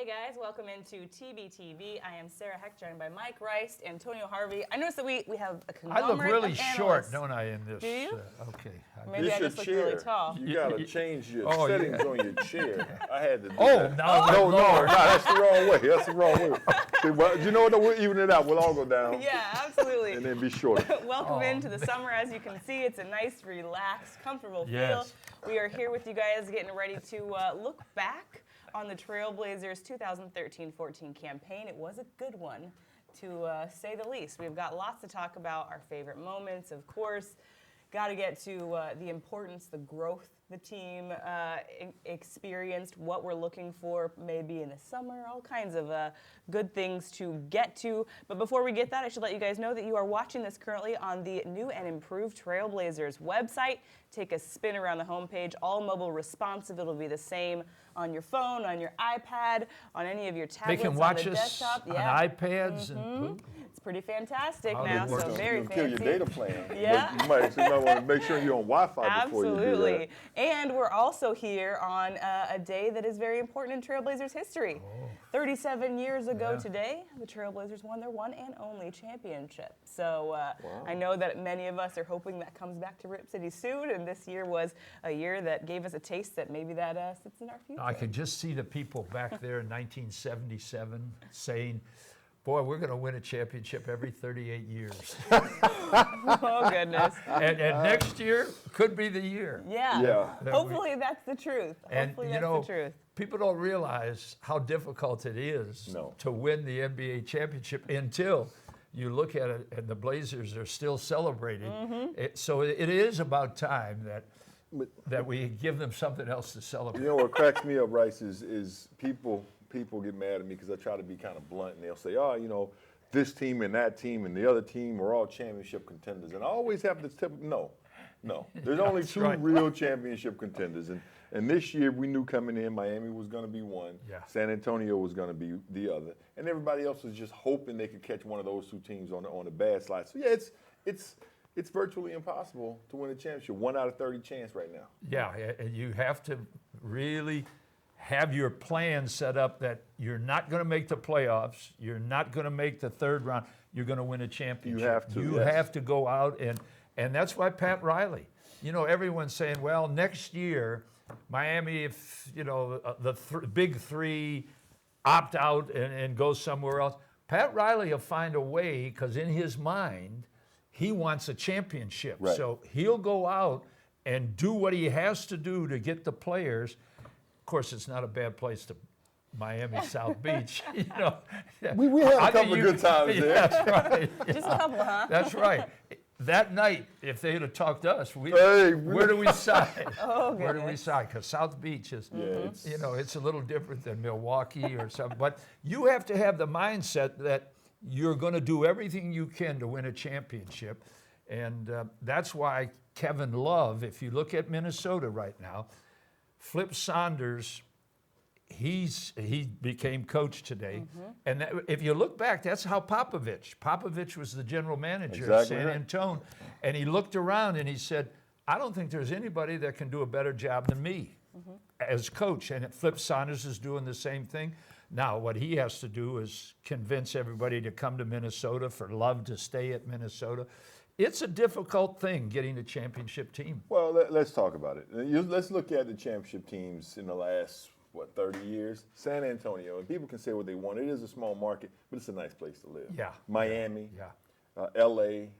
Hey guys, welcome into TBTV. I am Sarah Hecht, joined by Mike Rice, Antonio Harvey. I noticed that we have a conglomerate I look really of short, analysts. don't I, in this? Do you? Okay. Maybe I just look really tall. You gotta change your settings on your chair. I had to do that. No, that's the wrong way. That's the wrong way. See, well, you know what? We'll even it out. We'll all go down. Yeah, absolutely. And then be shorter. Welcome into the summer. As you can see, it's a nice, relaxed, comfortable feel. We are here with you guys getting ready to look back on the Trailblazers 2013-14 campaign. It was a good one, to say the least. We've got lots to talk about, our favorite moments, of course. Got to get to the importance, the growth the team experienced, what we're looking for maybe in the summer, all kinds of good things to get to. But before we get that, I should let you guys know that you are watching this currently on the new and improved Trailblazers website. Take a spin around the homepage, all mobile responsive. It'll be the same on your phone, on your iPad, on any of your tablets, they can watch on the us desktop. on iPads. And it's pretty fantastic now, so very fancy. Kill your data plan. Yeah. But you might want to make sure you're on Wi-Fi before you do that. Absolutely. And we're also here on a day that is very important in Trailblazers history. 37 years ago today, the Trailblazers won their one and only championship. So I know that many of us are hoping that comes back to Rip City soon, and this year was a year that gave us a taste that maybe that sits in our future. I could just see the people back there in 1977 saying, boy, we're going to win a championship every 38 years. Oh, goodness. and next year could be the year. Yeah. Hopefully that's the truth. Hopefully that's the truth. People don't realize how difficult it is to win the NBA championship until you look at it and the Blazers are still celebrating. So it is about time that we give them something else to celebrate. You know what cracks me up, Rice, is people get mad at me because I try to be kind of blunt, and they'll say, oh, you know, this team and that team and the other team are all championship contenders. And I always have this no. There's only two real championship contenders. And this year we knew coming in Miami was going to be one, San Antonio was going to be the other, and everybody else was just hoping they could catch one of those two teams on the bad slide. So yeah, it's virtually impossible to win a championship. 1 out of 30 chance right now. Yeah, and you have to really have your plan set up that you're not going to make the playoffs, you're not going to make the third round, you're going to win a championship. You have to go out, and that's why Pat Riley, you know, everyone's saying, well, next year, Miami, if, you know, the big three opt out and go somewhere else, Pat Riley will find a way, because in his mind, he wants a championship. Right. So he'll go out and do what he has to do to get the players. Of course, it's not a bad place to Miami South Beach. You know, we had a couple of good times there. That's right. Just a couple, huh? That's right. That night, if they had talked to us, where do we side? Where do we side? Because South Beach is, you know, it's a little different than Milwaukee or something. But you have to have the mindset that you're going to do everything you can to win a championship. And that's why Kevin Love, if you look at Minnesota right now, Flip Saunders, he became coach today. And if you look back, that's how Popovich was the general manager of San Antonio. And he looked around and he said, I don't think there's anybody that can do a better job than me as coach. And Flip Saunders is doing the same thing. Now, what he has to do is convince everybody to come to Minnesota, for Love to stay at Minnesota. It's a difficult thing getting a championship team. Well, let's talk about it. Let's look at the championship teams in the last, 30 years? San Antonio, and people can say what they want. It is a small market, but it's a nice place to live. Yeah. Miami, L.A.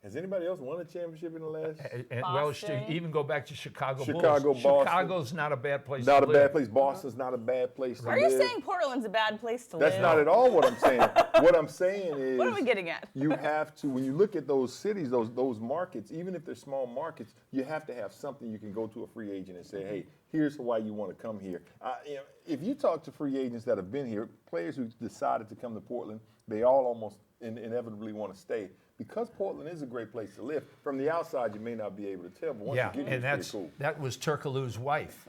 Has anybody else won a championship in the last? Well, even go back to Chicago Bulls. Boston. Chicago's not a bad place to live. Not a bad place. Boston's not a bad place to live. Are you saying Portland's a bad place to live? That's not at all what I'm saying. What I'm saying is, what are we getting at? You have to, when you look at those cities, those markets, even if they're small markets, you have to have something you can go to a free agent and say, hey, here's why you want to come here. You know, if you talk to free agents that have been here, players who decided to come to Portland, they all almost inevitably want to stay. Because Portland is a great place to live. From the outside, you may not be able to tell, but once you get here, it's pretty cool. That was Turkoglu's wife.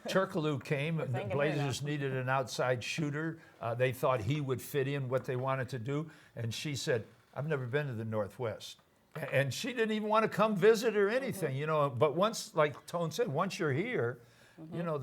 Turkoglu came, and the Blazers needed an outside shooter. They thought he would fit in what they wanted to do, and she said, I've never been to the Northwest. And she didn't even want to come visit or anything, you know. But once, like Tone said, once you're here, you know,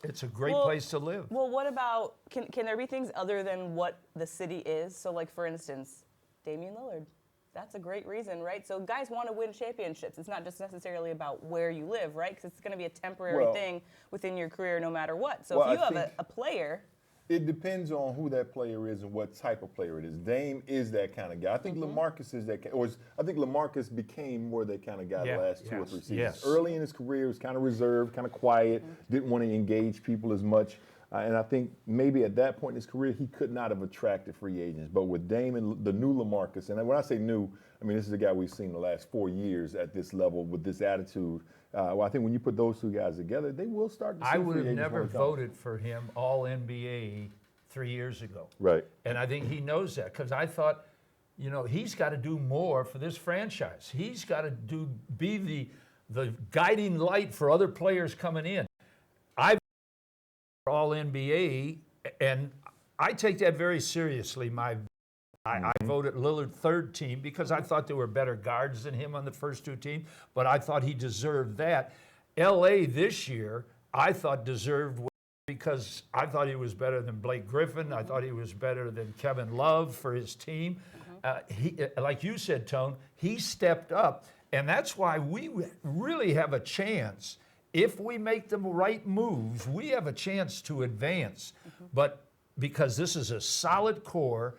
It's a great place to live. Well, what about, can there be things other than what the city is? So, like, for instance, Damen Lillard. That's a great reason, right? So guys want to win championships. It's not just necessarily about where you live, right? Because it's going to be a temporary thing within your career no matter what. So if you have a player. It depends on who that player is and what type of player it is. Dame is that kind of guy. I think LaMarcus is that, I think LaMarcus became more that kind of guy the last 2 or 3 seasons. Yes. Early in his career, he was kind of reserved, kind of quiet, didn't want to engage people as much. And I think maybe at that point in his career, he could not have attracted free agents. But with Dame and the new LaMarcus, and when I say new, I mean, this is a guy we've seen the last 4 years at this level with this attitude. Well, I think when you put those two guys together, they will start to see I would free have agents never when it comes. voted for him All-NBA 3 years ago. Right. And I think he knows that because I thought, you know, he's got to do more for this franchise. He's got to be the guiding light for other players coming in. I've All-NBA, and I take that very seriously. I voted Lillard third team because I thought there were better guards than him on the first 2 teams, but I thought he deserved that. LA this year, I thought deserved because I thought he was better than Blake Griffin. I thought he was better than Kevin Love for his team. He, like you said, Tone, he stepped up, and that's why we really have a chance. If we make the right moves, we have a chance to advance. But because this is a solid core,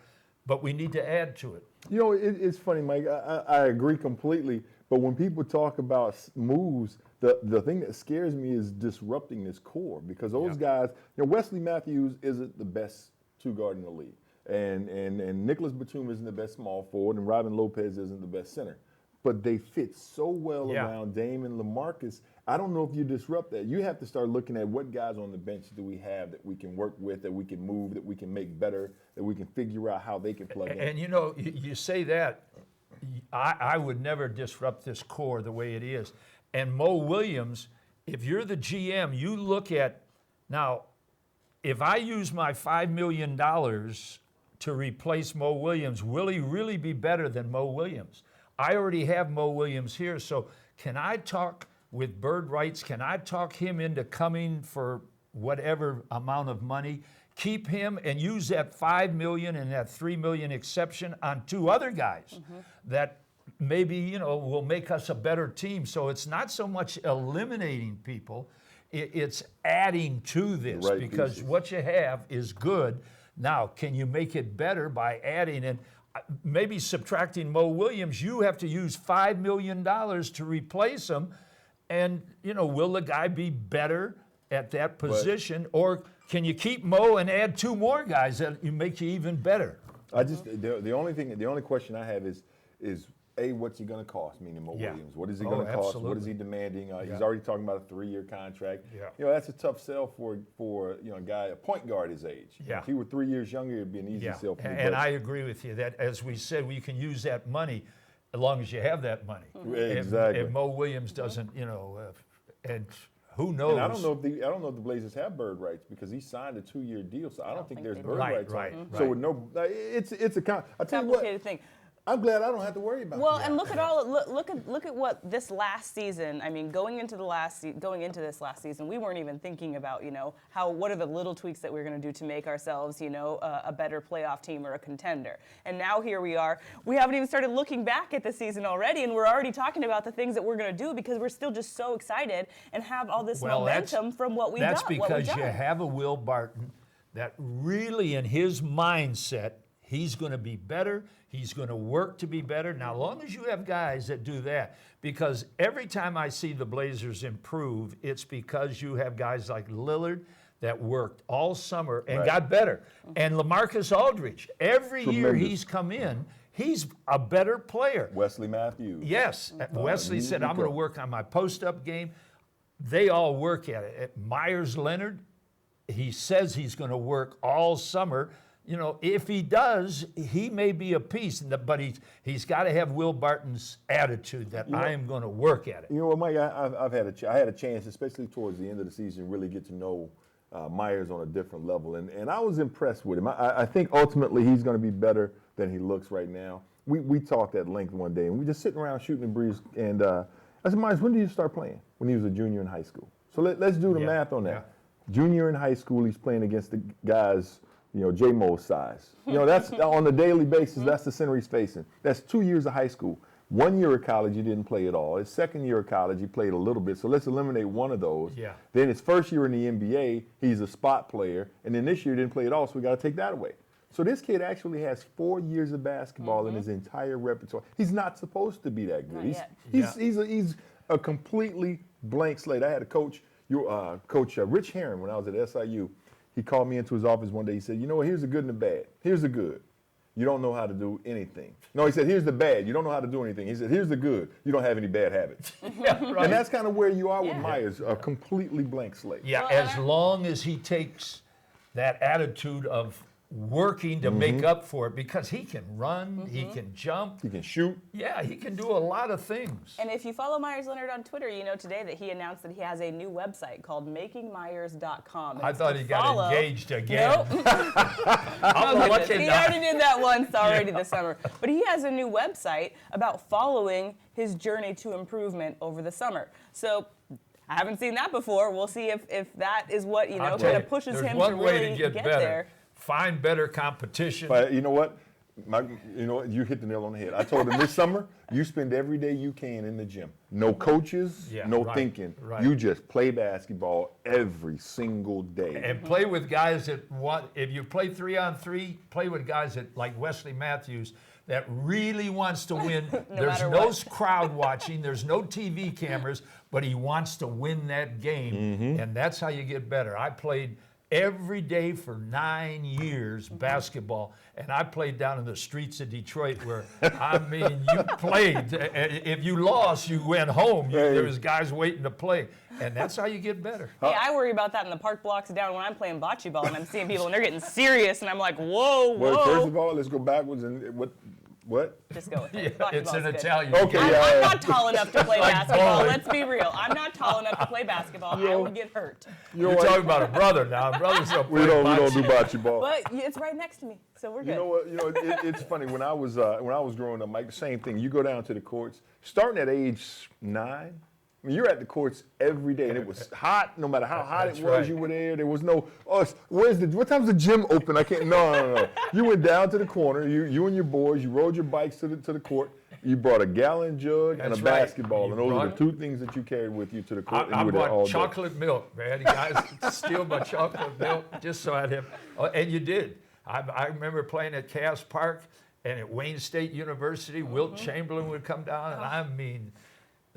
but we need to add to it. You know, it's funny, Mike. I agree completely. But when people talk about moves, the thing that scares me is disrupting this core because those guys, you know, Wesley Matthews isn't the best 2 guard in the league. And Nicholas Batum isn't the best small forward, and Robin Lopez isn't the best center. But they fit so well around Dame and LaMarcus. I don't know if you disrupt that. You have to start looking at what guys on the bench do we have that we can work with, that we can move, that we can make better, that we can figure out how they can plug in. And you know, you say that, I would never disrupt this core the way it is. And Mo Williams, if you're the GM, you look at, now, if I use my $5 million to replace Mo Williams, will he really be better than Mo Williams? I already have Mo Williams here, so can I talk with bird rights? Can I talk him into coming for whatever amount of money? Keep him and use that $5 million and that $3 million exception on 2 other guys that maybe, you know, will make us a better team. So it's not so much eliminating people, it's adding to this because what you have is good. Now, can you make it better by adding and maybe subtracting Mo Williams? You have to use $5 million to replace him. And, you know, will the guy be better at that position? Or can you keep Mo and add 2 more guys that make you even better? I just, the only question I have is what's he going to cost, meaning Mo Williams? What is he going to cost? Absolutely. What is he demanding? He's already talking about a 3-year contract. Yeah. You know, that's a tough sell for you know, a guy, a point guard his age. Yeah. If he were 3 years younger, it'd be an easy sell for me. And I agree with you that, as we said, we can use that money as long as you have that money. Exactly. If Mo Williams doesn't, you know, and who knows? And I don't know if the Blazers have bird rights because he signed a 2-year deal, so I don't think there's bird rights. Right. So with no, it's a Complicated thing. I'm glad I don't have to worry about it. Well, and look at what this last season. I mean, going into this last season, we weren't even thinking about, you know, what are the little tweaks that we're going to do to make ourselves, you know, a better playoff team or a contender. And now here we are. We haven't even started looking back at the season already, and we're already talking about the things that we're going to do because we're still just so excited and have all this momentum from what we've done. That's because you have a Will Barton that really, in his mindset, he's going to be better. He's going to work to be better. Now, as long as you have guys that do that, because every time I see the Blazers improve, it's because you have guys like Lillard that worked all summer and got better. And LaMarcus Aldridge, every year he's come in, he's a better player. Wesley Matthews. Yes. Wesley said, I'm going to work on my post-up game. They all work at it. Myers Leonard, he says he's going to work all summer. You know, if he does, he may be a piece, but he's got to have Will Barton's attitude that I am going to work at it. You know what, Mike? I had a chance, especially towards the end of the season, really get to know Myers on a different level, and I was impressed with him. I think ultimately he's going to be better than he looks right now. We talked at length one day, and we just sitting around shooting the breeze, and I said, Myers, when did you start playing? When he was a junior in high school. So let's do the math on that. Junior in high school, he's playing against the guys, J-Mo's size. That's on a daily basis, that's the center he's facing. That's 2 years of high school. 1 year of college, he didn't play at all. His second year of college, he played a little bit. So let's eliminate one of those. Yeah. Then his first year in the NBA, he's a spot player. And then this year, he didn't play at all, so we got to take that away. So this kid actually has 4 years of basketball in his entire repertoire. He's not supposed to be that good. He's a completely blank slate. I had a coach, Coach Rich Herron, when I was at SIU. He called me into his office one day. He said, here's the good and the bad. Here's the good. You don't know how to do anything. No, he said, here's the bad. You don't know how to do anything. He said, here's the good. You don't have any bad habits. Yeah, right. And that's kind of where you are with Myers, a completely blank slate. Yeah, as long as he takes that attitude of working to make up for it, because he can run, he can jump. He can shoot. Yeah, he can do a lot of things. And if you follow Myers Leonard on Twitter, you know today that he announced that he has a new website called makingmyers.com. I thought he got engaged again. Nope. He already did that once already this summer. But he has a new website about following his journey to improvement over the summer. So I haven't seen that before. We'll see if that is what, kind of pushes him to really get there. Find better competition. But you know what? You hit the nail on the head. I told him this summer, you spend every day you can in the gym. No coaches, thinking. Right. You just play basketball every single day. And play with guys that want, if you play 3-on-3, play with guys that, like Wesley Matthews, that really wants to win. There's no crowd watching, there's no TV cameras, but he wants to win that game. And that's how you get better. I played every day for 9 years basketball, and I played down in the streets of Detroit where, you played. If you lost, you went home. There was guys waiting to play, and that's how you get better. Hey, I worry about that in the park blocks down when I'm playing bocce ball and I'm seeing people and they're getting serious, and I'm like, whoa. Well, first of all, let's go backwards and what? Just go with it. It's an Italian. Okay, I'm not tall enough to play basketball. Let's be real. I'm not tall enough to play basketball. I would get hurt. You're talking about a brother now. Brothers don't play we don't do bocce ball. But it's right next to me, so we're good. You know what? It's funny. When I was growing up, Mike, the same thing. You go down to the courts, starting at age 9. You're at the courts every day, and it was hot. No matter how hot it was, you were there. There was no, what time's the gym open? I can't. No. You went down to the corner. You and your boys. You rode your bikes to the court. You brought a gallon jug and a basketball, and those are the 2 things that you carried with you to the court. I bought chocolate milk, man. You guys steal my chocolate milk just so I'd have. And you did. I remember playing at Cass Park and at Wayne State University. Wilt Chamberlain would come down, and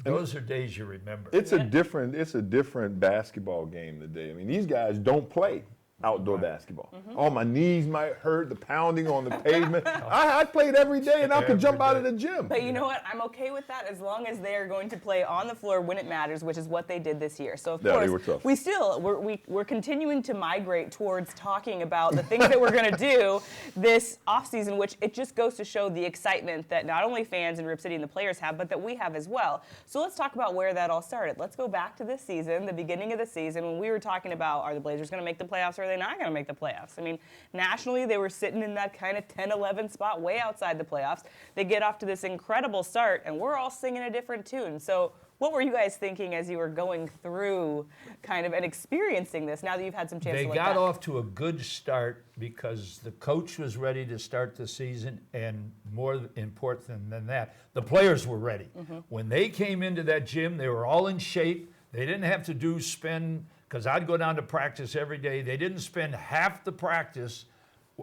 those are days you remember. It's a different basketball game today. These guys don't play outdoor basketball. Oh, my knees might hurt, the pounding on the pavement. I played every day, and I could jump out of the gym. But you know what? I'm okay with that as long as they are going to play on the floor when it matters, which is what they did this year. So of course, we're continuing to migrate towards talking about the things that we're going to do this offseason, which it just goes to show the excitement that not only fans in Rip City and the players have, but that we have as well. So let's talk about where that all started. Let's go back to this season, the beginning of the season, when we were talking about, are the Blazers going to make the playoffs or are they not going to make the playoffs? Nationally, they were sitting in that kind of 10-11 spot way outside the playoffs. They get off to this incredible start, and we're all singing a different tune. So what were you guys thinking as you were going through kind of and experiencing this now that you've had some chance to look back? They got off to a good start because the coach was ready to start the season, and more important than that, the players were ready. When they came into that gym, they were all in shape. They didn't have to spend, because I'd go down to practice every day. They didn't spend half the practice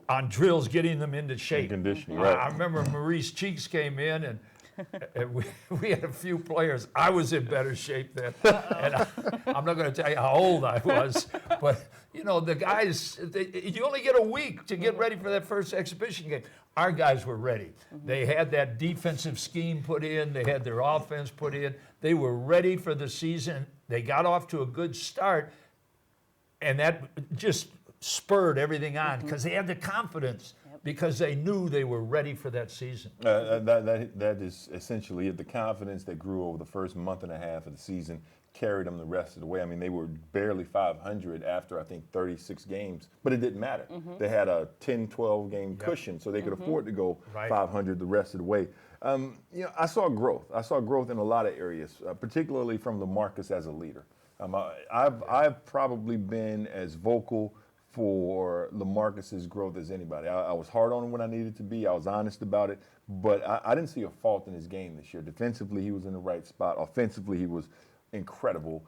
on drills getting them into shape. Conditioning, right. I remember Maurice Cheeks came in, and we had a few players. I was in better shape then. And I'm not going to tell you how old I was, but the guys, you only get a week to get ready for that first exhibition game. Our guys were ready. They had that defensive scheme put in. They had their offense put in. They were ready for the season. They got off to a good start, and that just spurred everything on because they had the confidence because they knew they were ready for that season. That is essentially it. The confidence that grew over the first month and a half of the season carried them the rest of the way. They were barely 500 after, I think, 36 games, but it didn't matter. They had a 10, 12 game cushion, so they could afford to go 500 the rest of the way. I saw growth. I saw growth in a lot of areas, particularly from LaMarcus as a leader. I've probably been as vocal for LaMarcus's growth as anybody. I was hard on him when I needed to be. I was honest about it, but I didn't see a fault in his game this year. Defensively, he was in the right spot. Offensively, he was incredible.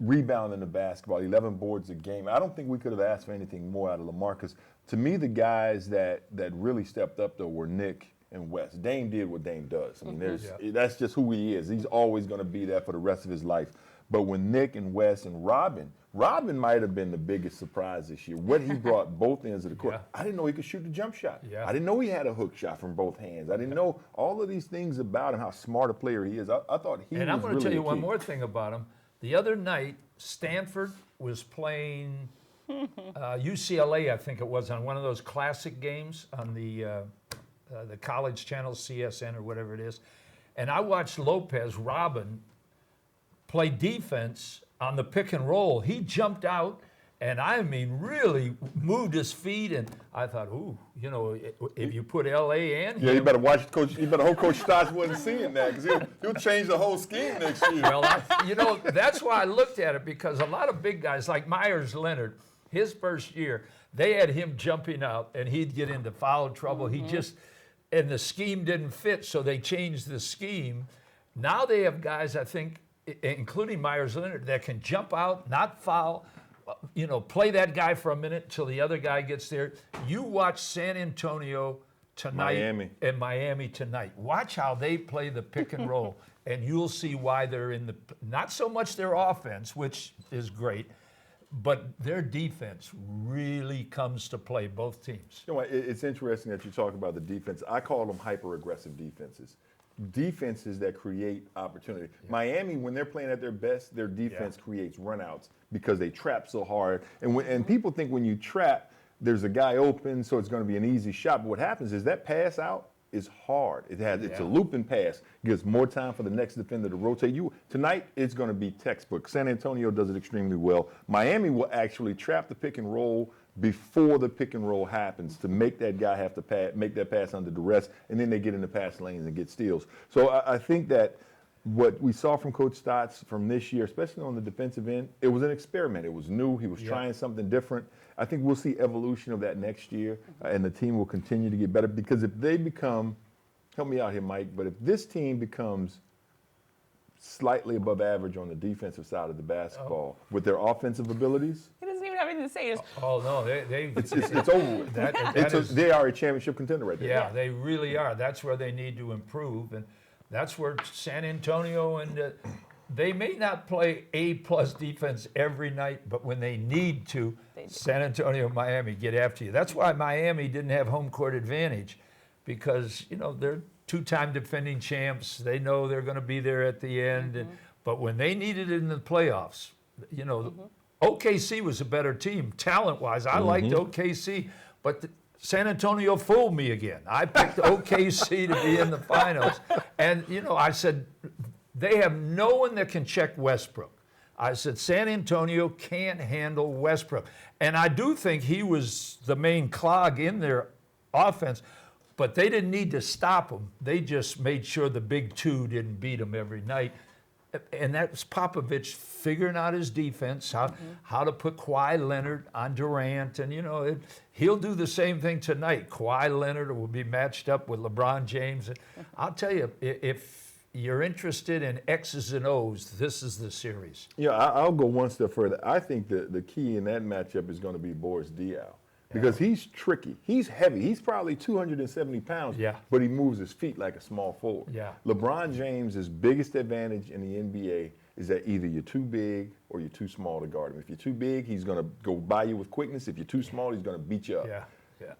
Rebounding the basketball, 11 boards a game. I don't think we could have asked for anything more out of LaMarcus. To me, the guys that really stepped up, though, were Nick and Wes. Dame did what Dame does. I mean, that's just who he is. He's always going to be that for the rest of his life. But when Nick and Wes and Robin might have been the biggest surprise this year. What he brought both ends of the court. I didn't know he could shoot the jump shot. I didn't know he had a hook shot from both hands. I didn't know all of these things about him, how smart a player he is. I thought he was really And I'm going to tell you one key. more thing about him. The other night, Stanford was playing UCLA, I think it was, on one of those classic games on the college channel, CSN or whatever it is. And I watched Robin, play defense on the pick and roll. He jumped out and really moved his feet. And I thought, if you put L.A. and you better watch Coach. You better hope Coach Stotts wasn't seeing that because he'll change the whole scheme next year. Well, that's why I looked at it, because a lot of big guys like Myers Leonard, his first year, they had him jumping out and he'd get into foul trouble. And the scheme didn't fit, so they changed the scheme. Now they have guys, I think, including Myers Leonard, that can jump out, not foul, play that guy for a minute till the other guy gets there. You watch San Antonio tonight and Miami tonight. Watch how they play the pick and roll, and you'll see why they're in not so much their offense, which is great, but their defense really comes to play, both teams. It's interesting that you talk about the defense. I call them hyper-aggressive defenses. Defenses that create opportunity. Miami, when they're playing at their best, their defense creates runouts because they trap so hard. And people think when you trap, there's a guy open, so it's going to be an easy shot. But what happens is that pass out is hard. It's a looping pass. It gives more time for the next defender to rotate. Tonight, it's going to be textbook. San Antonio does it extremely well. Miami will actually trap the pick and roll before the pick and roll happens to make that guy have to make that pass under duress, and then they get in the pass lanes and get steals. So I think that what we saw from Coach Stotts from this year, especially on the defensive end, it was an experiment. It was new. He was trying something different. I think we'll see evolution of that next year, and the team will continue to get better, because if they become, help me out here, Mike, but if this team becomes slightly above average on the defensive side of the basketball with their offensive abilities. He doesn't even have anything to say. It's over with. They are a championship contender right there. Yeah, they really are. That's where they need to improve, and that's where San Antonio and they may not play A-plus defense every night, but when they need to, San Antonio and Miami get after you. That's why Miami didn't have home court advantage, because they're two-time defending champs. They know they're going to be there at the end. But when they needed it in the playoffs, OKC was a better team talent-wise. I liked OKC, but San Antonio fooled me again. I picked OKC to be in the finals. And, I said, they have no one that can check Westbrook. I said, San Antonio can't handle Westbrook. And I do think he was the main clog in their offense. But they didn't need to stop him. They just made sure the big two didn't beat him every night. And that was Popovich figuring out his defense, how to put Kawhi Leonard on Durant. And, he'll do the same thing tonight. Kawhi Leonard will be matched up with LeBron James. And I'll tell you, if you're interested in X's and O's, this is the series. I'll go one step further. I think the key in that matchup is going to be Boris Diaw. Because he's tricky. He's heavy. He's probably 270 pounds, but he moves his feet like a small forward. LeBron James' biggest advantage in the NBA is that either you're too big or you're too small to guard him. If you're too big, he's going to go by you with quickness. If you're too small, he's going to beat you up.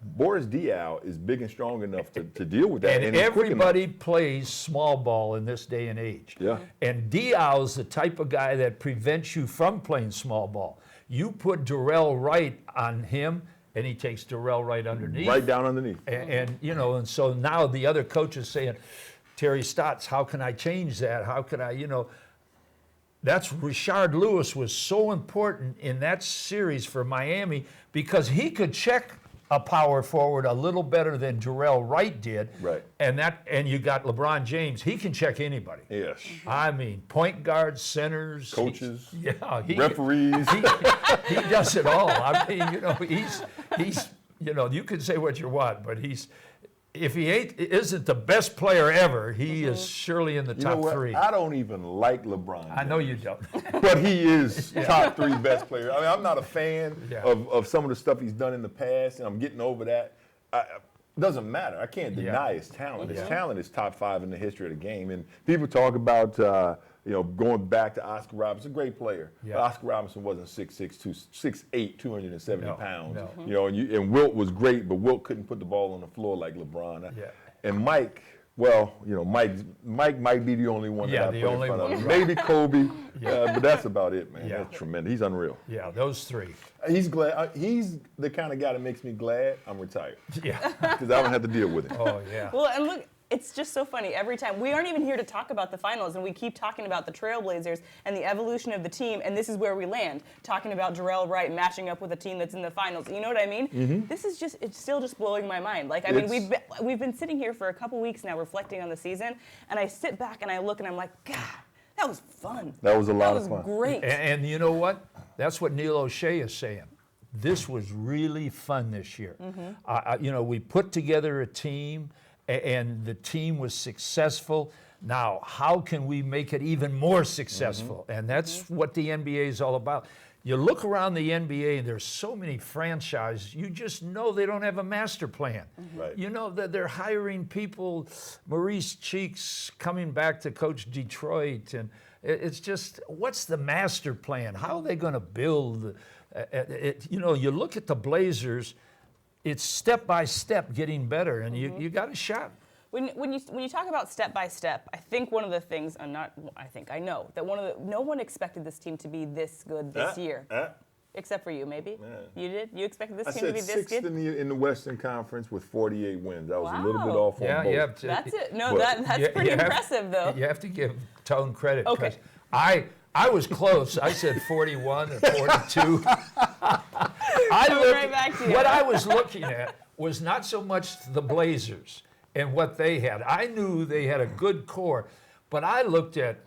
Boris Diaw is big and strong enough to deal with that. And everybody plays small ball in this day and age. And Diaw is the type of guy that prevents you from playing small ball. You put Darrell Wright on him, and he takes Darrell right underneath. Right down underneath. And so now the other coach is saying, Terry Stotts, how can I change that? How can I, that's Rashard Lewis was so important in that series for Miami, because he could check a power forward a little better than Jarrell Wright did. Right. And you got LeBron James. He can check anybody. Yes. I mean, point guards, centers, Coaches, referees. referees. He does it all. I mean, he's you can say what you want, but if he isn't the best player ever, he is surely in the top three. I don't even like LeBron James. I know you don't. But he is top 3 best player. I mean, I'm not a fan Yeah. of some of the stuff he's done in the past, and I'm getting over that. Doesn't matter. I can't deny his talent. His talent is top 5 in the history of the game. And people talk about going back to Oscar Robertson, a great player. Yeah. But Oscar Robertson wasn't 6'8", 270 pounds. No. And Wilt was great, but Wilt couldn't put the ball on the floor like LeBron. Yeah. And Mike. Well, Mike might be the only one that I put in front of him. Maybe Kobe, but that's about it, man. Yeah. That's tremendous. He's unreal. Yeah, those 3. He's glad. He's the kind of guy that makes me glad I'm retired Yeah. because I don't have to deal with it. Oh, yeah. Well, and look, it's just so funny. Every time, we aren't even here to talk about the finals, and we keep talking about the Trailblazers and the evolution of the team, and this is where we land, talking about Jarrell Wright matching up with a team that's in the finals. You know what I mean? Mm-hmm. This is just, it's still just blowing my mind. Like, I mean, we've been sitting here for a couple weeks now reflecting on the season, and I sit back and I look and I'm like, God, that was fun. That was a lot of That fun. was great. And you know what? That's what Neil O'Shea is saying. This was really fun this year. We put together a team, and the team was successful. Now, how can we make it even more successful? And that's what the NBA is all about. You look around the NBA, and there's so many franchises, you just know they don't have a master plan. Right. You know that they're hiring people, Maurice Cheeks coming back to coach Detroit, and it's just, what's the master plan? How are they going to build? You look at the Blazers, it's step by step getting better, and you got a shot. When you talk about step by step, I think one of the things, I know that no one expected this team to be this good this year, except for you, maybe. You did. You expected this team to be this good. I said 6th in the Western Conference with 48 wins. I was a little bit off on both. That's it. No, that's pretty impressive, though. You have to give Tone credit. Okay. I was close. I said 41 or 42. Right back to you. What I was looking at was not so much the Blazers and what they had. I knew they had a good core, but I looked at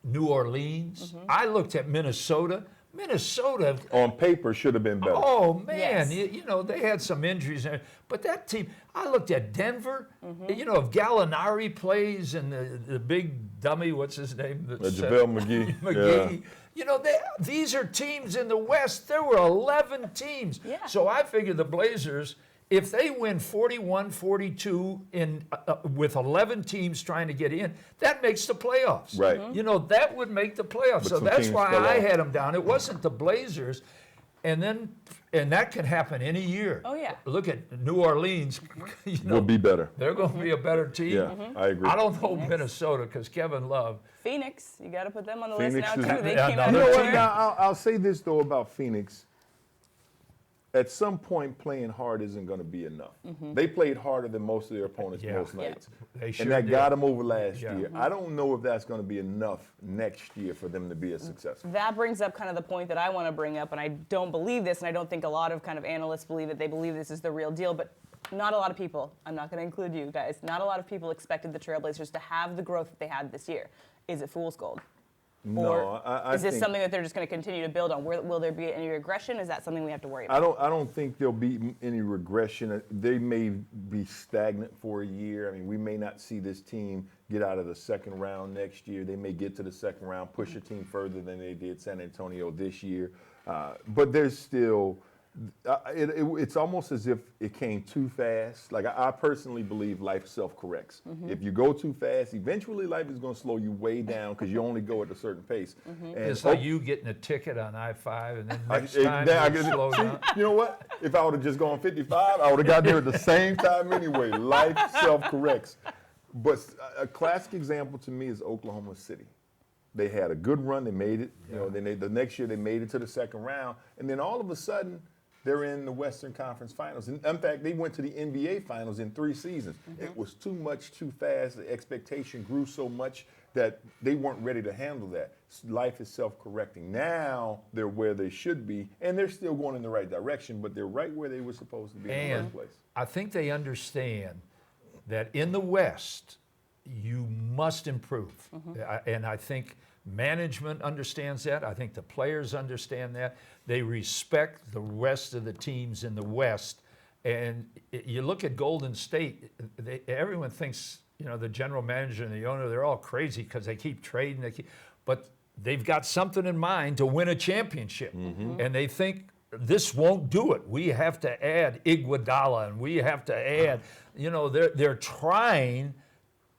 New Orleans. I looked at Minnesota. Minnesota on paper should have been better. Oh man, yes. They had some injuries, but that team. I looked at Denver. If Gallinari plays and the big dummy, what's his name? JaVale McGee. McGee. These are teams in the West. There were 11 teams. Yeah. So I figured the Blazers, if they win 41-42 with 11 teams trying to get in, that makes the playoffs. Right. That would make the playoffs. But so some that's teams why fell I off. had them down. It wasn't the Blazers. And that can happen any year. Oh, yeah. Look at New Orleans. Will be better. They're going to be a better team. Yeah, I agree. I don't know Minnesota because Kevin Love. Phoenix, you got to put them on the Phoenix list now, is- too. They Yeah, came no, out they're of team. nowhere. Now, I'll say this, though, about Phoenix. At some point, playing hard isn't going to be enough. They played harder than most of their opponents most nights. They sure and that did. got them over last Yeah. year. I don't know if that's going to be enough next year for them to be as successful. That brings up kind of the point that I want to bring up, and I don't believe this, and I don't think a lot of kind of analysts believe it. They believe this is the real deal, but not a lot of people, I'm not going to include you guys, not a lot of people expected the Trailblazers to have the growth that they had this year. Is it fool's gold? No, I Is this think, something that they're just going to continue to build on? Will there be any regression? Is that something we have to worry about? I don't think there'll be any regression. They may be stagnant for a year. I mean, we may not see this team get out of the second round next year. They may get to the second round, push a team further than they did San Antonio this year. But there's still, it's almost as if it came too fast. Like I personally believe life self-corrects. If you go too fast, eventually life is going to slow you way down because you only go at a certain pace. And It's like you getting a ticket on I-5 and then next time you slow down. You know what? If I would have just gone 55, I would have got there at the same time anyway. Life self-corrects. But a classic example to me is Oklahoma City. They had a good run. They made it. Then the next year they made it to the second round. And then all of a sudden, they're in the Western Conference Finals. In fact, they went to the NBA Finals in 3 seasons. It was too much, too fast. The expectation grew so much that they weren't ready to handle that. Life is self-correcting. Now they're where they should be, and they're still going in the right direction, but they're right where they were supposed to be in the first place. I think they understand that in the West, you must improve. And I think management understands that. I think the players understand that. They respect the rest of the teams in the West. And you look at Golden State, everyone thinks, the general manager and the owner, they're all crazy because they keep trading. But they've got something in mind to win a championship. And they think this won't do it. We have to add Iguodala, and we have to add, they're trying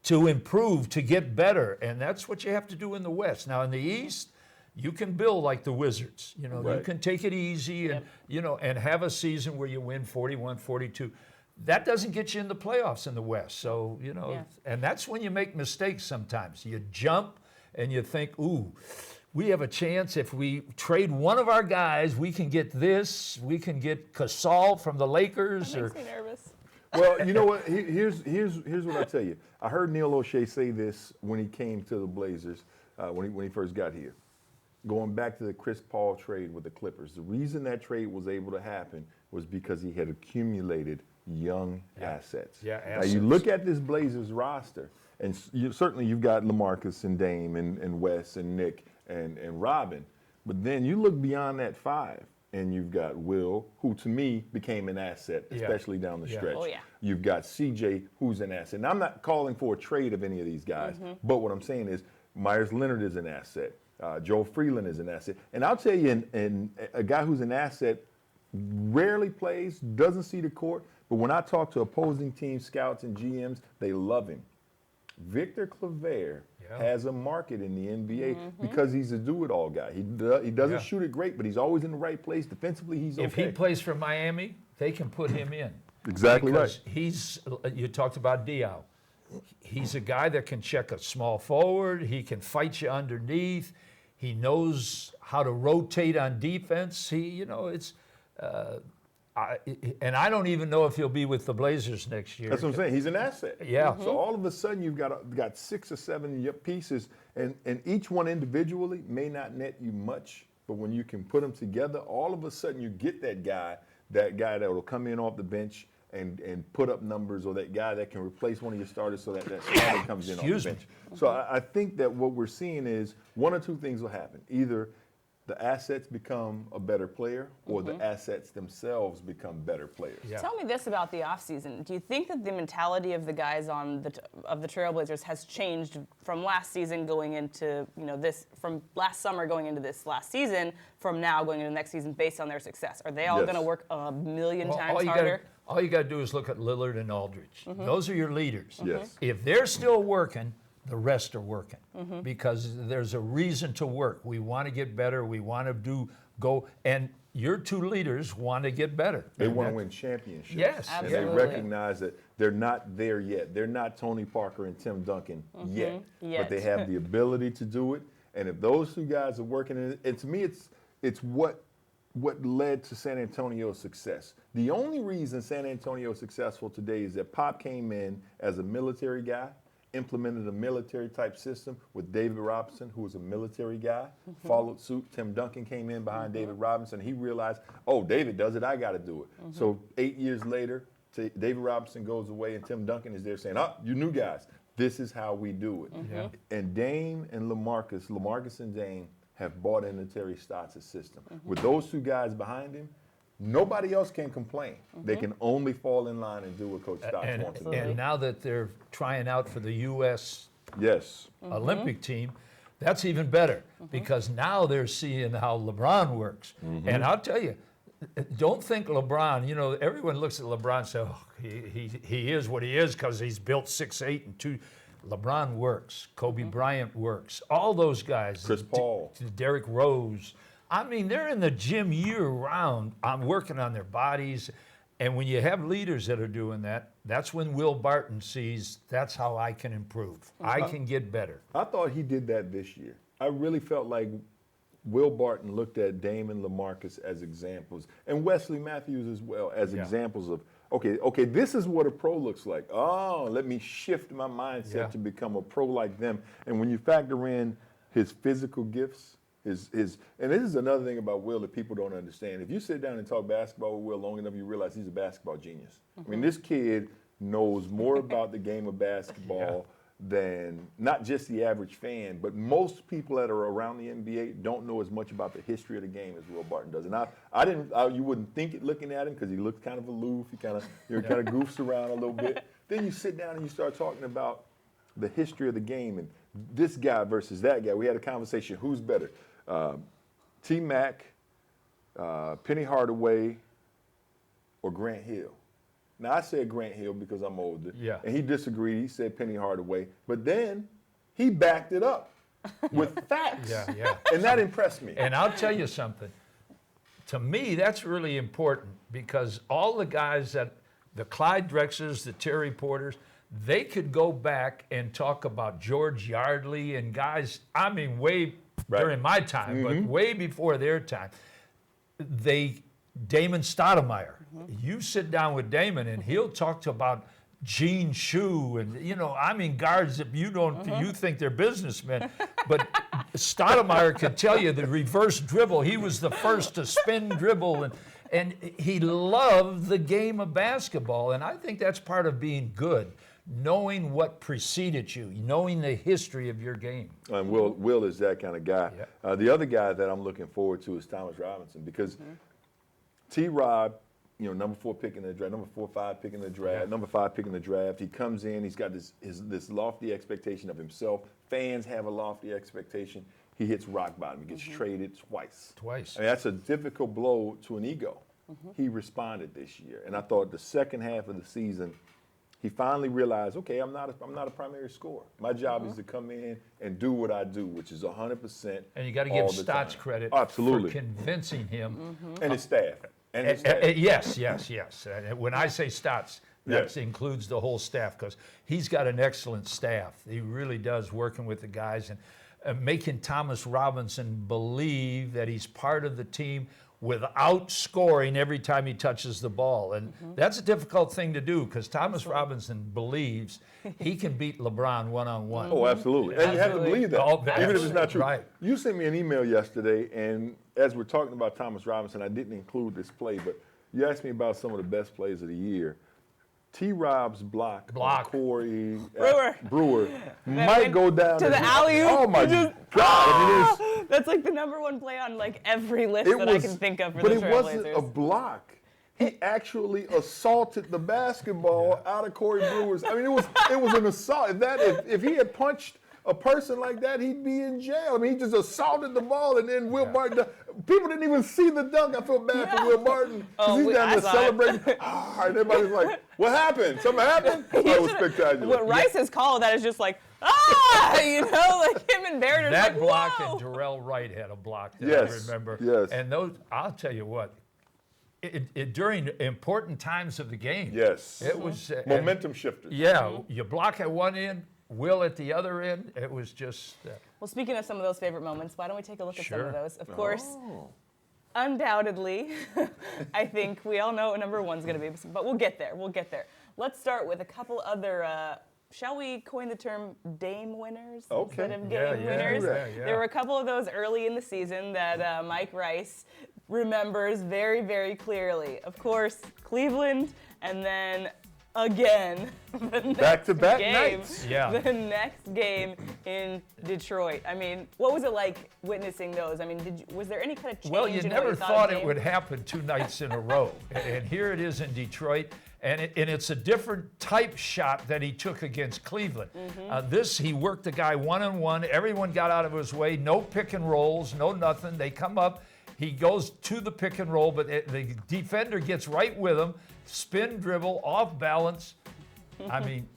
to improve, to get better. And that's what you have to do in the West. Now, in the East, you can build like the Wizards. You can take it easy and, and have a season where you win 41, 42. That doesn't get you in the playoffs in the West. So, and that's when you make mistakes sometimes. You jump and you think, ooh, we have a chance. If we trade one of our guys, we can get this. We can get Gasol from the Lakers. That makes me nervous. Well, you know what? Here's what I tell you. I heard Neil O'Shea say this when he came to the Blazers, when he first got here. Going back to the Chris Paul trade with the Clippers, the reason that trade was able to happen was because he had accumulated young assets. Now you look at this Blazers roster, and certainly you've got LaMarcus and Dame and Wes and Nick and Robin, but then you look beyond that five, and you've got Will, who to me became an asset, especially down the stretch. You've got CJ, who's an asset. And I'm not calling for a trade of any of these guys, but what I'm saying is Myers Leonard is an asset. Joe Freeland is an asset. And I'll tell you, and a guy who's an asset rarely plays, doesn't see the court, but when I talk to opposing team scouts and GMs, they love him. Victor Claver has a market in the NBA because he's a do-it-all guy. He doesn't shoot it great, but he's always in the right place. Defensively, he's okay. If he plays for Miami, they can put him in. Exactly right. You talked about Diaw. He's a guy that can check a small forward. He can fight you underneath. He knows how to rotate on defense. And I don't even know if he'll be with the Blazers next year. That's what I'm saying. He's an asset. Yeah. So all of a sudden you've got 6 or 7 pieces, and each one individually may not net you much, but when you can put them together, all of a sudden you get that guy that will come in off the bench and put up numbers, or that guy that can replace one of your starters so that starter comes in off the bench. So I think that what we're seeing is one or two things will happen. Either the assets become a better player, or the assets themselves become better players. Tell me this about the offseason. Do you think that the mentality of the guys of the Trailblazers has changed from last season going into from last summer going into this last season, from now going into the next season, based on their success? Are they all going to work a million times harder? All you got to do is look at Lillard and Aldridge. Those are your leaders. Yes. If they're still working, the rest are working because there's a reason to work. We want to get better. We want to go. And your two leaders want to get better. They want to win championships. Yes. Absolutely. And they recognize that they're not there yet. They're not Tony Parker and Tim Duncan yet. But they have the ability to do it. And if those two guys are working, and to me, it's what led to San Antonio's success. The only reason San Antonio is successful today is that Pop came in as a military guy, implemented a military type system with David Robinson, who was a military guy, followed suit. Tim Duncan came in behind David Robinson. He realized, oh, David does it, I got to do it. So 8 years later, David Robinson goes away and Tim Duncan is there saying, you new guys, this is how we do it. And Dame and LaMarcus and Dame have bought into Terry Stotts' system. With those two guys behind him, nobody else can complain. They can only fall in line and do what Coach Stotts wants to do. And now that they're trying out for the U.S. Olympic team, that's even better because now they're seeing how LeBron works. And I'll tell you, don't think LeBron, everyone looks at LeBron and says, he is what he is because he's built 6'8" and 2. LeBron works. Kobe Bryant works. All those guys. Chris Paul. Derrick Rose. I mean, they're in the gym year-round. I'm working on their bodies. And when you have leaders that are doing that, that's when Will Barton sees that's how I can improve. I can get better. I thought he did that this year. I really felt like Will Barton looked at Dame and LaMarcus as examples, and Wesley Matthews as well, as examples okay, this is what a pro looks like. Oh, let me shift my mindset to become a pro like them. And when you factor in his physical gifts, and this is another thing about Will that people don't understand. If you sit down and talk basketball with Will long enough, you realize he's a basketball genius. I mean, this kid knows more about the game of basketball than not just the average fan, but most people that are around the NBA don't know as much about the history of the game as Will Barton does. And you wouldn't think it looking at him because he looks kind of aloof. He kind of goofs around a little bit. Then you sit down and you start talking about the history of the game and this guy versus that guy. We had a conversation. Who's better, T-Mac, Penny Hardaway, or Grant Hill? Now, I said Grant Hill because I'm older. Yeah. And he disagreed. He said Penny Hardaway. But then he backed it up with facts. Yeah. And that impressed me. And I'll tell you something. To me, that's really important because all the guys the Clyde Drexlers, the Terry Porters, they could go back and talk about George Yardley and guys, I mean, during my time, but way before their time. Damon Stoudemire. You sit down with Damon and he'll talk about Gene Shue and, guards that you think they're businessmen. But Stoudemire could tell you the reverse dribble. He was the first to spin dribble and he loved the game of basketball. And I think that's part of being good. Knowing what preceded you, knowing the history of your game. And Will is that kind of guy. Yeah. The other guy that I'm looking forward to is Thomas Robinson because T-Rob, number 4 pick in the draft, number 4 or 5 pick in the draft, number 5 pick in the draft. He comes in, he's got this lofty expectation of himself. Fans have a lofty expectation. He hits rock bottom. He gets traded twice. I mean, that's a difficult blow to an ego. He responded this year. And I thought the second half of the season, he finally realized, okay, I'm not a primary scorer. My job is to come in and do what I do, which is 100%. And you got to give Stotts credit for convincing him. And his staff. Yes. When I say Stotts, that includes the whole staff because he's got an excellent staff. He really does, working with the guys and making Thomas Robinson believe that he's part of the team without scoring every time he touches the ball. And that's a difficult thing to do because Thomas Robinson believes he can beat LeBron one-on-one. Oh, absolutely. And you have to believe that, even if it's not true. Right. You sent me an email yesterday, and as we're talking about Thomas Robinson, I didn't include this play, but you asked me about some of the best plays of the year. T-Rob's block. Corey Brewer might go down to the alley-oop. Oh my God! That's like the number 1 play on like every list that I can think of for the Trailblazers. But it wasn't a block. He actually assaulted the basketball out of Corey Brewer's. I mean, it was an assault. If he had punched a person like that, he'd be in jail. I mean, he just assaulted the ball, and then Will Barton. People didn't even see the dunk. I feel bad for Will Barton because he's down there celebrating. And everybody's like, "What happened? Something happened?" It was spectacular. What Rice's call that is just like, like him and Barrett are that like, block whoa. and Darrell Wright had a block that I remember. Yes. And those, I'll tell you what. During important times of the game, it was momentum shifted. You block at one end, Will at the other end. It was just. Well, speaking of some of those favorite moments, why don't we take a look at some of those? Of course, undoubtedly, I think we all know what number 1's going to be, but we'll get there. Let's start with a couple other. Shall we coin the term Dame winners instead of game winners? There were a couple of those early in the season that Mike Rice remembers very, very clearly. Of course, Cleveland, and then again, back-to-back nights. The next game in Detroit. I mean, what was it like witnessing those? I mean, was there any kind of change? Well, you never thought it would happen 2 nights in a row. And here it is in Detroit. And it's a different type shot that he took against Cleveland. He worked the guy one-on-one. Everyone got out of his way. No pick and rolls, no nothing. They come up. He goes to the pick and roll, but the defender gets right with him. Spin dribble, off balance. I mean,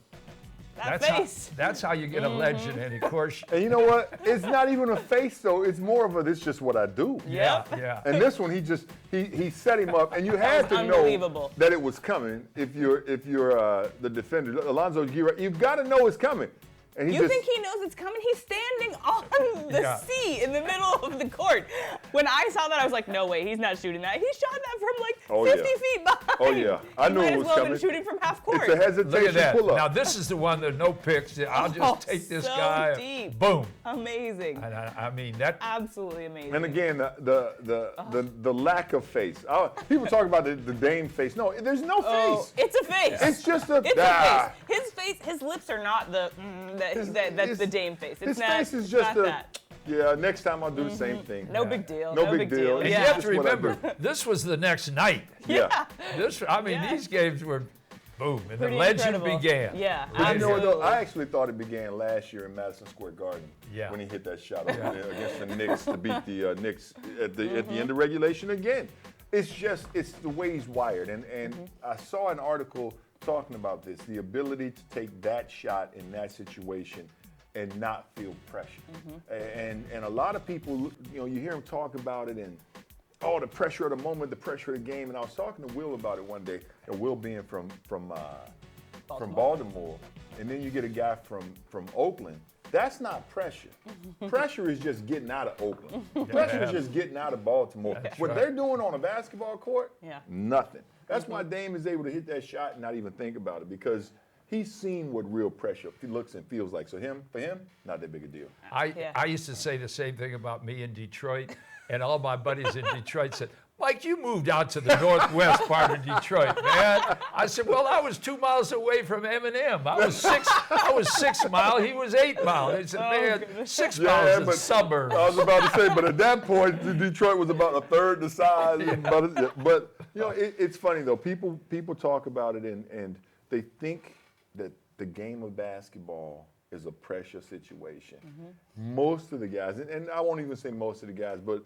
that's how you get a legend. And of course, and you know what? It's not even a face though. It's more of this is just what I do. Yeah. And this one, he set him up, and you had to know that it was coming. If you're the defender, Alonzo, you've got to know it's coming. And you think he knows it's coming? He's standing on the seat in the middle of the court. When I saw that, I was like, no way, he's not shooting that. He shot that from like 50 feet behind. Oh, yeah. I knew it was coming. Might as well have been shooting from half court. It's a hesitation Look at that. pull-up. Now, this is the one that no picks. I'll just take this so guy. Deep. Boom. Amazing. And I mean, that. Absolutely amazing. And again, the lack of face. People talk about the Dame face. No, there's no face. It's a face. It's just a. It's a face. His lips are not the that's the Dame face. It's his not, face is just a. that. Yeah, next time I'll do the same thing. No big deal. No big deal. And Yeah. you have to remember, this was the next night. Yeah. These games were, boom, and Pretty the legend incredible. began. Yeah, But you know what, though? absolutely. I actually thought it began last year in Madison Square Garden when he hit that shot against the Knicks to beat the Knicks at the end of regulation again. It's the way he's wired. And I saw an article talking about this, the ability to take that shot in that situation and not feel pressure. And a lot of people, you hear him talk about it and, the pressure of the moment, the pressure of the game. And I was talking to Will about it one day, and Will being from Baltimore, and then you get a guy from Oakland. That's not pressure. Pressure is just getting out of Oakland. Pressure is just getting out of Baltimore. What they're doing on a basketball court, nothing. That's why Dame is able to hit that shot and not even think about it, because he's seen what real pressure looks and feels like. So for him, not that big a deal. I used to say the same thing about me in Detroit, and all my buddies in Detroit said, Mike, you moved out to the northwest part of Detroit, man. I said, well, I was 2 miles away from M&M. I was 6 miles. He was 8 miles. They said, man, 6 miles is a suburb. I was about to say, but at that point, Detroit was about a third the size. But it's funny though. People talk about it and they think that the game of basketball is a pressure situation. Most of the guys, and I won't even say most of the guys, but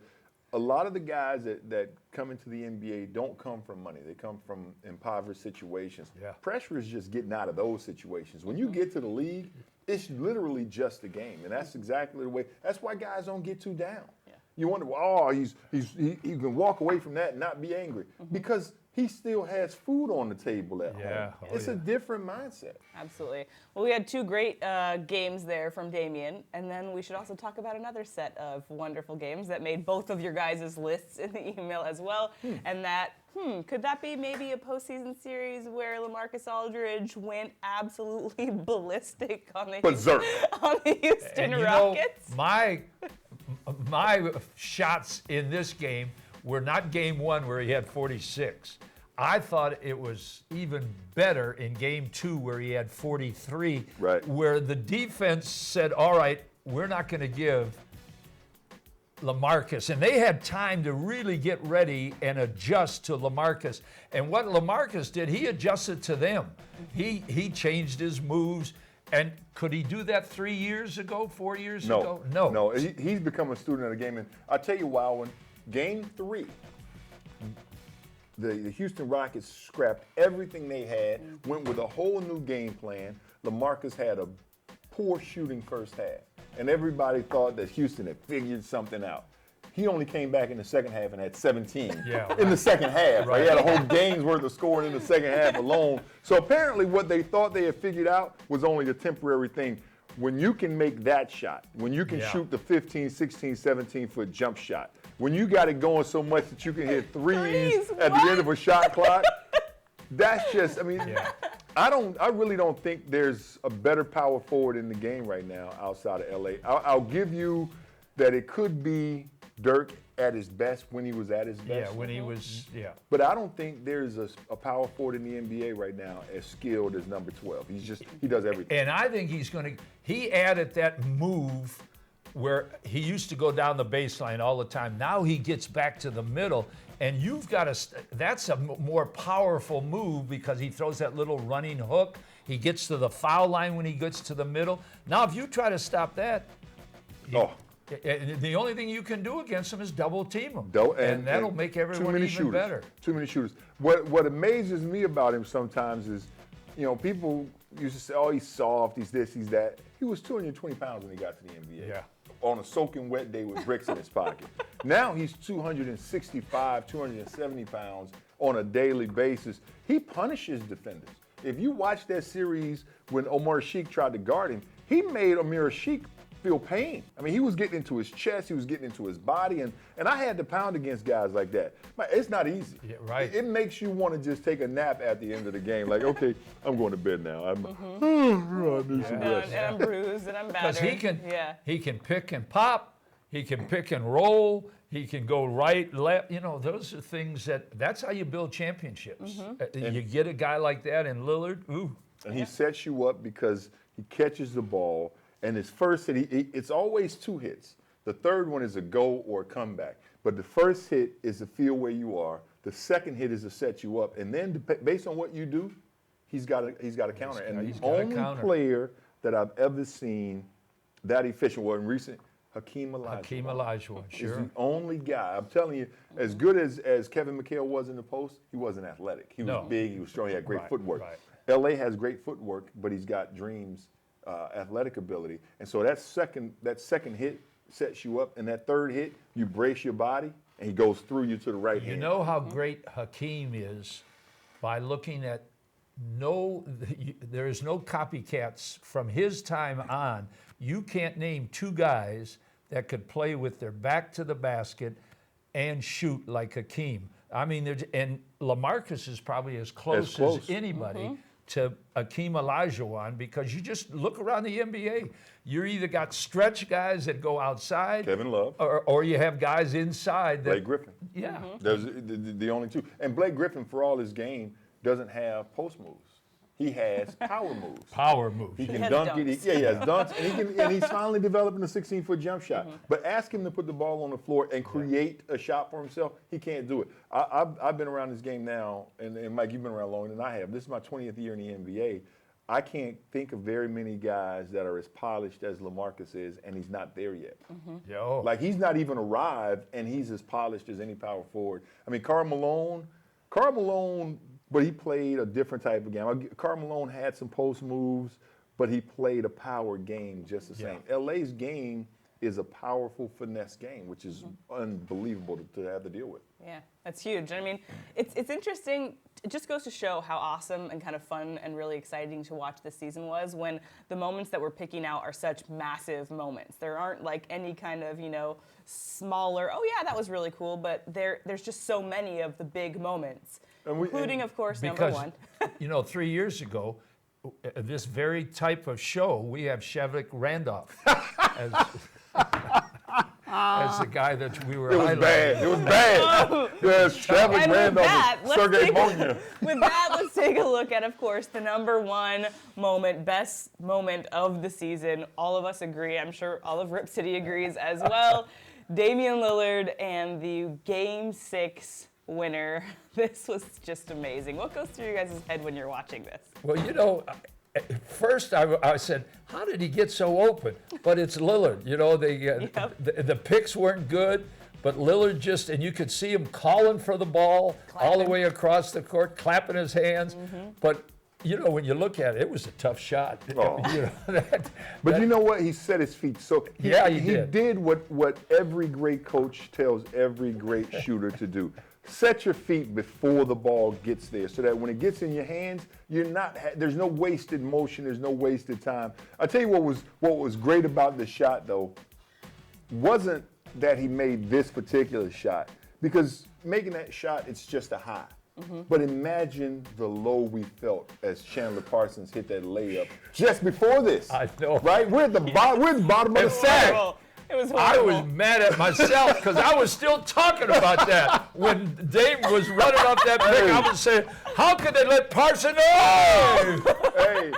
a lot of the guys that come into the NBA don't come from money. They come from impoverished situations. Pressure is just getting out of those situations. When you get to the league, it's literally just a game, and that's exactly the way. That's why guys don't get too down. You wonder, he can walk away from that and not be angry because he still has food on the table at home. It's a different mindset. Absolutely. Well, we had two great games there from Damian, and then we should also talk about another set of wonderful games that made both of your guys' lists in the email as well. And that, could that be maybe a postseason series where LaMarcus Aldridge went absolutely ballistic on the Houston Rockets? My shots in this game were not game one where he had 46. I thought it was even better in game two where he had 43, where the defense said, all right, we're not going to give LaMarcus. And they had time to really get ready and adjust to LaMarcus. And what LaMarcus did, he adjusted to them. He changed his moves. And could he do that 3 years ago, 4 years ago? No. He's become a student of the game. And I'll tell you why, when game three, the Houston Rockets scrapped everything they had, went with a whole new game plan. LaMarcus had a poor shooting first half, and everybody thought that Houston had figured something out. He only came back in the second half and had 17 in the second half. He had a whole game's worth of scoring in the second half alone. So apparently what they thought they had figured out was only a temporary thing. When you can make that shot, when you can shoot the 15, 16, 17-foot jump shot, when you got it going so much that you can hit threes at the end of a shot clock, that's just, I really don't think there's a better power forward in the game right now outside of LA. I'll give you that it could be Dirk at his best when he was at his best. But I don't think there's a power forward in the NBA right now as skilled as number 12. He does everything. And I think he added that move where he used to go down the baseline all the time. Now he gets back to the middle, and that's a more powerful move because he throws that little running hook. He gets to the foul line when he gets to the middle. Now, if you try to stop that, the only thing you can do against him is double team him, and that'll make everyone even better. Too many shooters. What amazes me about him sometimes is, people used to say, oh, he's soft, he's this, he's that. He was 220 pounds when he got to the NBA. On a soaking wet day with bricks in his pocket. Now he's 265, 270 pounds on a daily basis. He punishes defenders. If you watch that series when Omar Sheik tried to guard him, he made Amir Sheik feel pain. I mean, he was getting into his chest, he was getting into his body, and I had to pound against guys like that. But it's not easy. Yeah, right. It makes you want to just take a nap at the end of the game. Like, okay, I'm going to bed now. I need some rest. And I'm bruised and I'm battered. Because he can pick and pop, he can pick and roll, he can go right, left. You know, those are things that's how you build championships. You get a guy like that in Lillard, ooh. And he sets you up because he catches the ball, and his first hit, it's always 2 hits. The third one is a go or a comeback. But the first hit is to feel where you are. The second hit is to set you up. And then based on what you do, he's got a counter. And the only player that I've ever seen that efficient, well, in recent, Hakeem Olajuwon. Sure. Is the only guy. I'm telling you, as good as Kevin McHale was in the post, he wasn't athletic. He was big, he was strong, he had great footwork. Right. LA has great footwork, but he's got Dream's athletic ability. And so that second hit sets you up, and that third hit, you brace your body, and he goes through you to the right hand. You know how great Hakeem is by looking at there is no copycats from his time on. You can't name 2 guys that could play with their back to the basket and shoot like Hakeem. I mean, and LaMarcus is probably as close. As anybody to Hakeem Olajuwon, because you just look around the NBA. You either got stretch guys that go outside, Kevin Love, or you have guys inside. Blake Griffin. Yeah. There's the only 2. And Blake Griffin, for all his game, doesn't have post moves. He has power moves. Power moves. He can dunk it. He has dunks, and he's finally developing a 16-foot jump shot. But ask him to put the ball on the floor and create a shot for himself. He can't do it. I've been around this game now, and Mike, you've been around longer than I have. This is my 20th year in the NBA. I can't think of very many guys that are as polished as LaMarcus is, and he's not there yet. Like, he's not even arrived, and he's as polished as any power forward. I mean, Karl Malone, but he played a different type of game. Karl Malone had some post moves, but he played a power game just the same. LA's game is a powerful finesse game, which is unbelievable to have to deal with. Yeah, that's huge. I mean, it's interesting. It just goes to show how awesome and kind of fun and really exciting to watch this season was when the moments that we're picking out are such massive moments. There aren't like any kind of, smaller, oh yeah, that was really cool, but there's just so many of the big moments, including, of course, number 1. 3 years ago, this very type of show, we have Shevik Randolph as the guy that we were highlighting. It was bad. Yes, Shevik Randolph, Sergei Monya. With that, let's take a look at, of course, the number 1 moment, best moment of the season. All of us agree. I'm sure all of Rip City agrees as well. Damen Lillard and the Game 6 winner. This was just amazing. What goes through you guys' head when you're watching this? Well, first I said, how did he get so open? But it's Lillard. The picks weren't good, but Lillard and you could see him calling for the ball all the way across the court, clapping his hands. But when you look at it, it was a tough shot. But you know what? He set his feet. So he did what every great coach tells every great shooter to do. Set your feet before the ball gets there, so that when it gets in your hands, there's no wasted motion, there's no wasted time. I'll tell you what was great about the shot, though, wasn't that he made this particular shot, because making that shot, it's just a high. But imagine the low we felt as Chandler Parsons hit that layup just before this. I know. Right? We're at the bottom of the sack. It was I was mad at myself because I was still talking about that. When Dave was running off that pick, I was saying, how could they let Parsons Hey,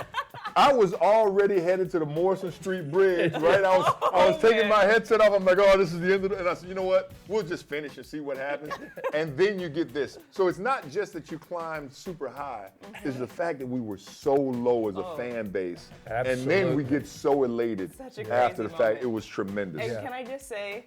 I was already headed to the Morrison Street Bridge, right? I was taking my headset off. I'm like, oh, this is the end of it. And I said, you know what? We'll just finish and see what happens. And then you get this. So it's not just that you climbed super high. It's the fact that we were so low as a fan base. Absolutely. And then we get so elated after the fact. It was tremendous. And can I just say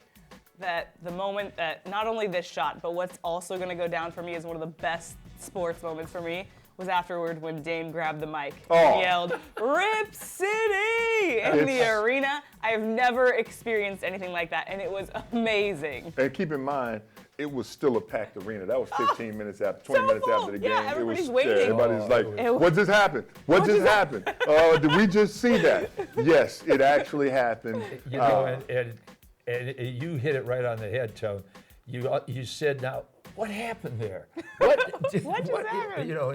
that the moment that not only this shot, but what's also going to go down for me as one of the best sports moments for me was afterward when Dame grabbed the mic and yelled, "Rip City!" in the arena. I have never experienced anything like that, and it was amazing. And keep in mind, it was still a packed arena. That was 15 minutes after, 20 minutes full. after the game. Yeah, It was, everybody's waiting. everybody's like, what just happened? What just happened? Did we just see that? Yes, it actually happened. You know, and you hit it right on the head, Tone. You said, now, what happened there? What just happened? You know,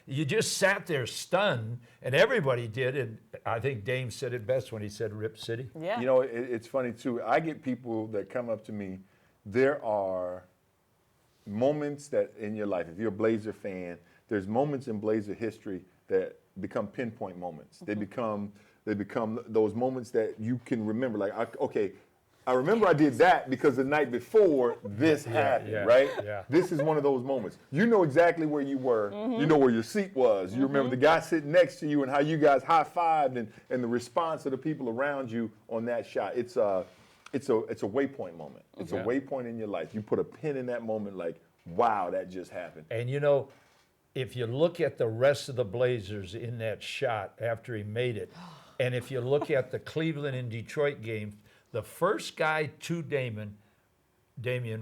you just sat there stunned, and everybody did. And I think Dame said it best when he said Rip City. Yeah. You know, it's funny, too. I get people that come up to me. There are moments that in your life, if you're a Blazer fan, there's moments in Blazer history that become pinpoint moments. They become those moments that you can remember. Like, I remember I did that because the night before this happened, right? Yeah. This is one of those moments. You know exactly where you were. You know where your seat was. You remember the guy sitting next to you and how you guys high-fived and the response of the people around you on that shot. It's a waypoint moment. It's a waypoint in your life. You put a pin in that moment like, wow, that just happened. And you know, if you look at the rest of the Blazers in that shot after he made it, and if you look at the Cleveland and Detroit game, the first guy to Damian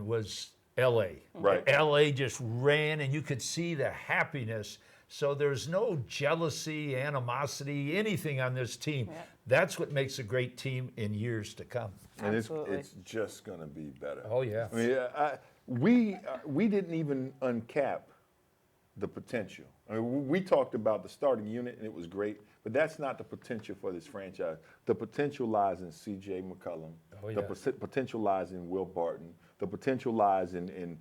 was L.A. Right. L.A. just ran, and you could see the happiness. So there's no jealousy, animosity, anything on this team. Yeah. That's what makes a great team in years to come. And Absolutely. it's just going to be better. Oh, yeah. I mean, we didn't even uncap the potential. I mean, we talked about the starting unit, and it was great, but that's not the potential for this franchise. The potential lies in C.J. McCollum. Oh, yeah. The potential lies in Will Barton. The potential lies in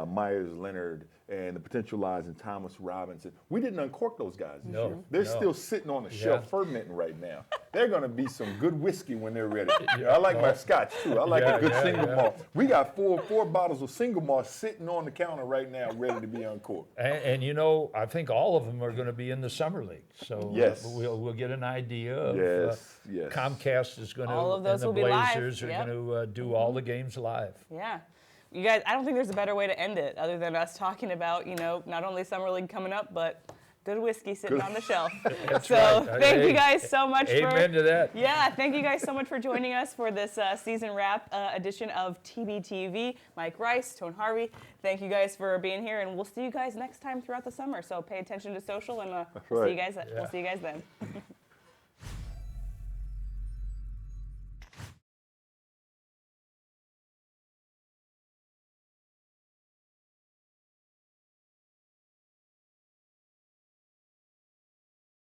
Myers Leonard, and the potential lies in Thomas Robinson. We didn't uncork those guys this year. They're still sitting on the shelf fermenting right now. They're going to be some good whiskey when they're ready. I like my scotch, too. I like a good single malt. We got four bottles of single malt sitting on the counter right now ready to be uncorked. And you know, I think all of them are going to be in the Summer League. So Yes. we'll get an idea of Yes. Comcast is going to, All of those and the will be live. Blazers are Yep. going to do all the games live. Yeah. You guys, I don't think there's a better way to end it other than us talking about, you know, not only Summer League coming up, but good whiskey sitting on the shelf. So right. thank you guys so much Amen to that. Yeah, thank you guys so much for joining us for this season wrap edition of TBTV. Mike Rice, Tone Harvey, thank you guys for being here, and we'll see you guys next time throughout the summer. So pay attention to social, and we'll see you guys then.